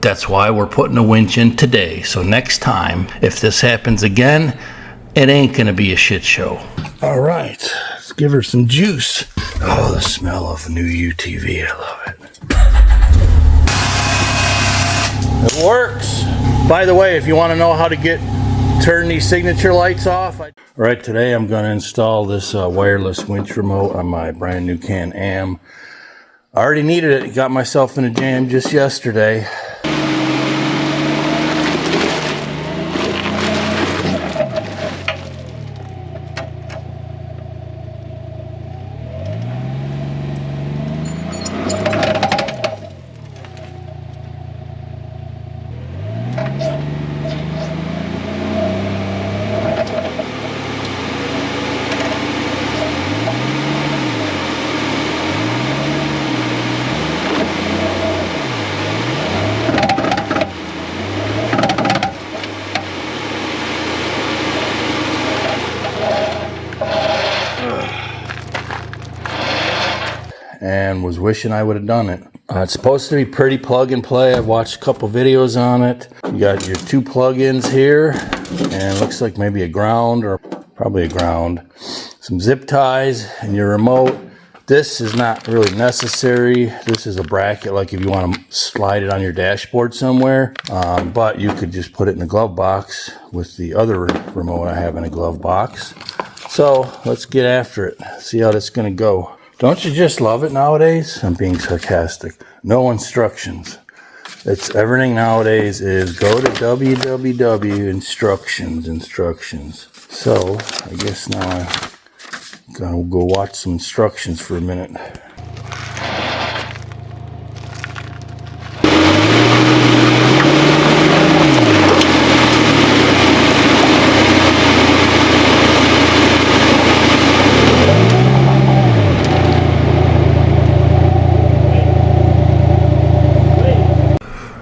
that's why we're putting a winch in today. So next time, if this happens again, it ain't gonna be a shit show. All right, let's give her some juice. Oh, the smell of the new UTV, I love it. It works. By the way, if you want to know how to turn these signature lights off. All right, today I'm going to install this wireless winch remote on my brand new Can Am. I already needed it. Got myself in a jam just yesterday. And was wishing I would have done it. It's supposed to be pretty plug and play. I've watched a couple videos on it. You got your two plug-ins here, and it looks like maybe a ground, or probably a ground. Some zip ties and your remote. This is not really necessary. This is a bracket, like if you want to slide it on your dashboard somewhere. But you could just put it in a glove box with the other remote I have in a glove box. So let's get after it. See how this is going to go. Don't you just love it nowadays? I'm being sarcastic. No instructions. It's everything nowadays is go to www instructions. So I guess now I'm gonna go watch some instructions for a minute.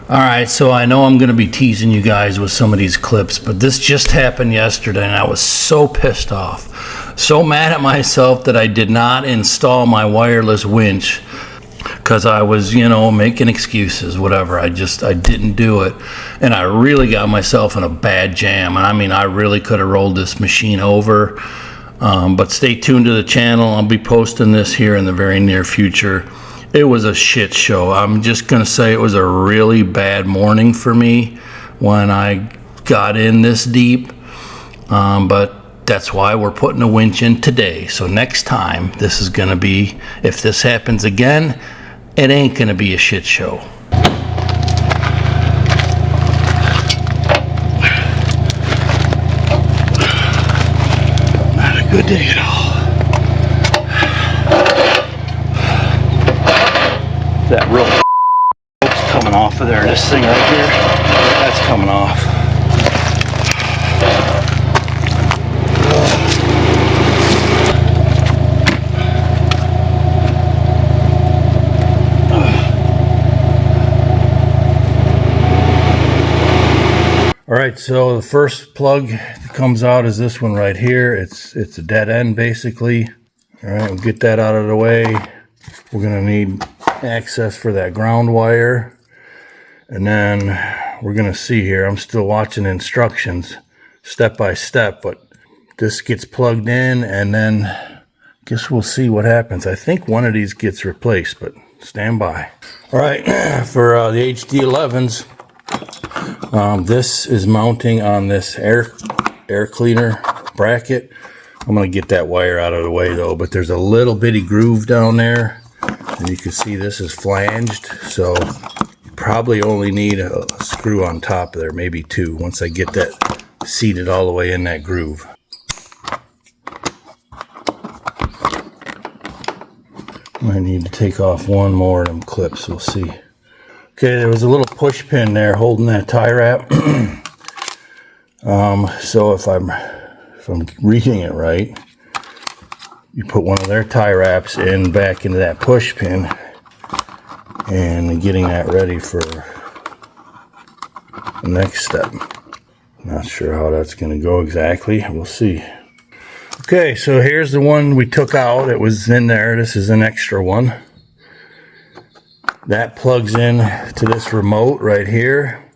Alright, so I know I'm going to be teasing you guys with some of these clips, but this just happened yesterday and I was so pissed off. So mad at myself that I did not install my wireless winch because I was, making excuses, whatever. I didn't do it. And I really got myself in a bad jam. And I mean, I really could have rolled this machine over. But stay tuned to the channel. I'll be posting this here in the very near future. It was a shit show. I'm just going to say it was a really bad morning for me when I got in this deep. But that's why we're putting a winch in today. So next time, this is going to be, if this happens again, it ain't going to be a shit show. Not a good day at all. That real coming off of there. This thing right here, that's coming off. All right, so the first plug that comes out is this one right here. It's a dead end basically. All right, we'll get that out of the way. We're gonna need access for that ground wire, and then we're gonna see here. I'm still watching instructions step by step, but this gets plugged in, and then I guess we'll see what happens. I think one of these gets replaced, but stand by. All right, for the HD11s, this is mounting on this air cleaner bracket. I'm gonna get that wire out of the way though, but there's a little bitty groove down there. And you can see this is flanged, so you probably only need a screw on top of there, maybe two, once I get that seated all the way in that groove. I need to take off one more of them clips, we'll see. Okay, there was a little push pin there holding that tie wrap. So if I'm reading it right, you put one of their tie wraps in back into that push pin, and getting that ready for the next step. Not sure how that's going to go exactly. We'll see. Okay, so here's the one we took out. It was in there. This is an extra one. That plugs in to this remote right here.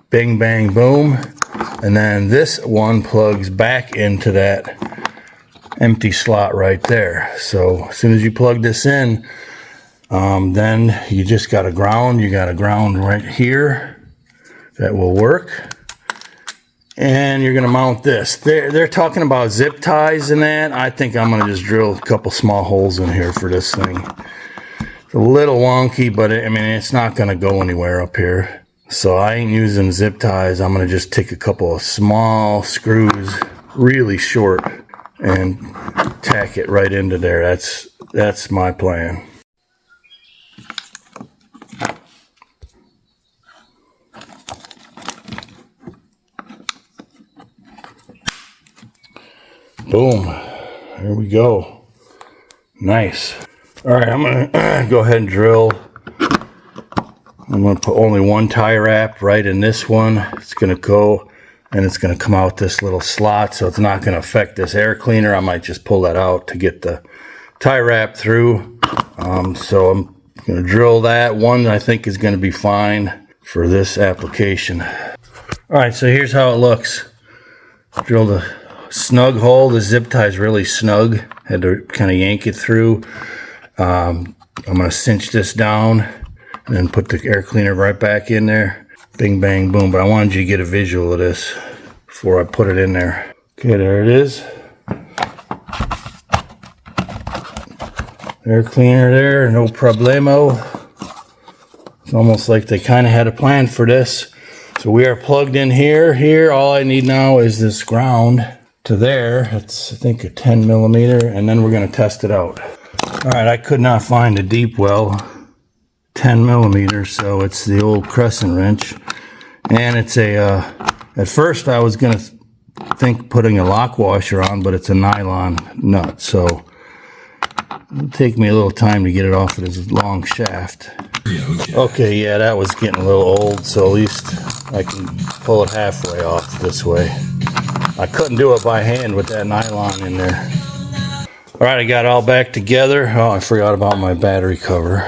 Bing, bang, boom. And then this one plugs back into that empty slot right there. So as soon as you plug this in, then you just got a ground. You got a ground right here that will work. And you're going to mount this. They're talking about zip ties and that. I think I'm going to just drill a couple small holes in here for this thing. It's a little wonky, but I mean, it's not going to go anywhere up here. So I ain't using zip ties. I'm going to just take a couple of small screws, really short, and tack it right into there. That's my plan. Boom. There we go. Nice. All right, I'm going to go ahead and drill. I'm going to put only one tie wrap right in this one. It's going to go, and it's going to come out this little slot, so it's not going to affect this air cleaner. I might just pull that out to get the tie wrap through. So I'm going to drill that. One I think is going to be fine for this application. All right, so here's how it looks. Drilled a snug hole. The zip tie is really snug. Had to kind of yank it through. I'm going to cinch this down and then put the air cleaner right back in there. Bing, bang, boom. But I wanted you to get a visual of this before I put it in there. Okay, there it is. Air cleaner there, no problemo. It's almost like they kind of had a plan for this. So we are plugged in here. Here, all I need now is this ground to there. It's, I think, a 10 millimeter, and then we're going to test it out. All right, I could not find a deep well 10 millimeters, so it's the old crescent wrench, and it's a at first I was going to think putting a lock washer on, but it's a nylon nut, so it'll take me a little time to get it off of this long shaft. Okay, yeah, that was getting a little old, so at least I can pull it halfway off this way. I couldn't do it by hand with that nylon in there. All right, I got it all back together. Oh, I forgot about my battery cover.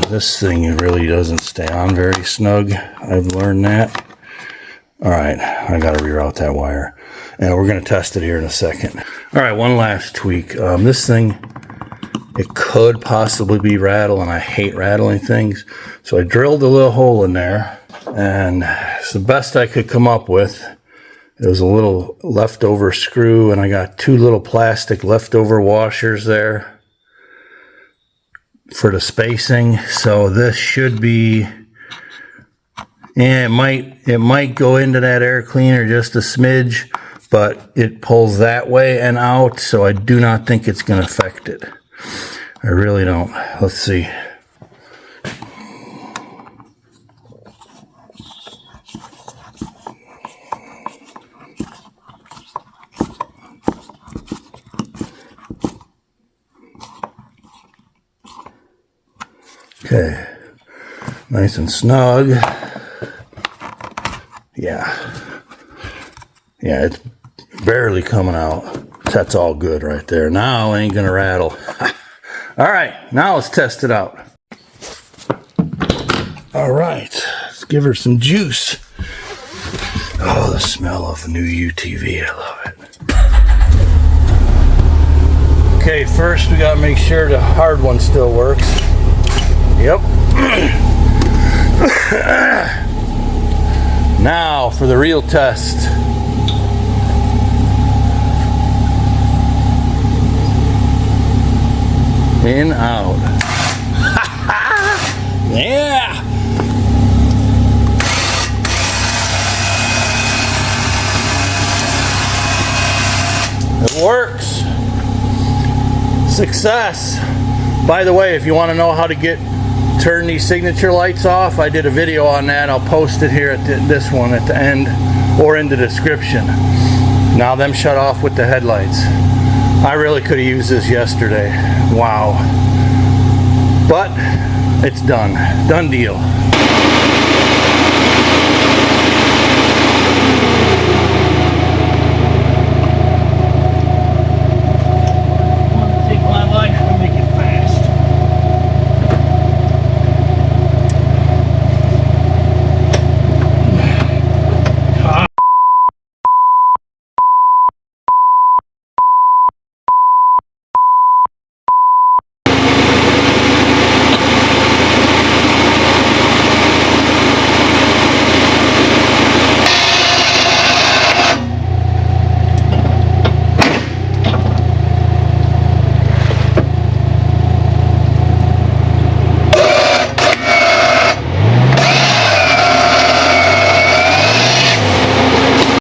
This thing really doesn't stay on very snug. I've learned that. All right, I got to reroute that wire. And we're going to test it here in a second. All right, one last tweak. This thing, it could possibly be rattle, and I hate rattling things. So I drilled a little hole in there, and it's the best I could come up with. It was a little leftover screw, and I got two little plastic leftover washers there for the spacing. So this should be, yeah, it might go into that air cleaner just a smidge, but it pulls that way and out, so I do not think it's going to affect it. I really don't. Let's see. Okay, nice and snug. Yeah, it's barely coming out. That's all good right there. Now it ain't gonna rattle. All right, now let's test it out. All right, let's give her some juice. Oh, the smell of new UTV, I love it. Okay, first we gotta make sure the hard one still works. Yep. Now for the real test. In, out. Yeah. It works. Success. By the way, if you want to know how to turn these signature lights off, I did a video on that. I'll post it here at this one at the end or in the description. Now them shut off with the headlights. I really could have used this yesterday. Wow. But it's done. Done deal.